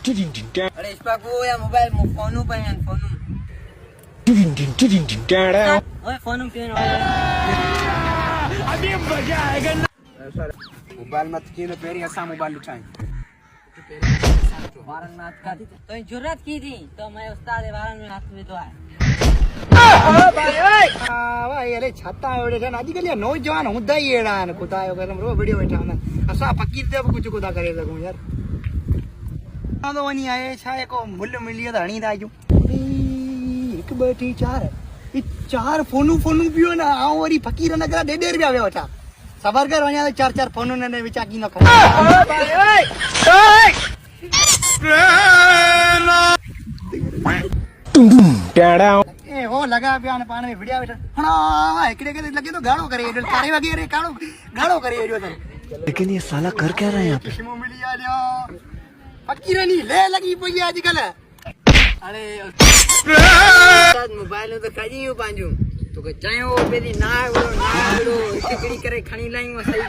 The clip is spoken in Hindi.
अरे इस पर को या मोबाइल फोन पे है फोन ओए फोन पे अभी मजा आएगा ना मोबाइल मत की तो पेरी ऐसा मोबाइल लुटाएं वारन में हाथ का दी तो जरूरत की थी तो मैं उस्ताद वारन में हाथ में तो आया भाई अरे छत्ता एवढे छे आजकल या नौजवान हुंदा ही एड़ा ने कुतायो करम रो वीडियो बैठा ना असा फकीर ते कुछ कुदा करे सकूं यार तो वनी आए छाए को मुल्ल मिलियो तो हणी दाजू एक बैठी चार ई चार फोनू पियो ना आऊ वरी फकीर न करा 1.5 रुपया आवे ओटा सबर कर वणा 4 फोनू ने विचाकी न खा ए हो लगा पिया ने पाण में भिड़िया बैठा हणा एकड़े के लगे तो गाड़ो करे तारे वगे रे गाड़ो करे जो लेकिन ये साला कर क्या रहा है यहाँ पे किस्मो मिली आ लियो फकीर नी ले लगी पई आजकल अरे उस्ताद मोबाइल तो खजी हूं पांजू तो के चायो पेरी ना टिकड़ी करे खणी लाईं सही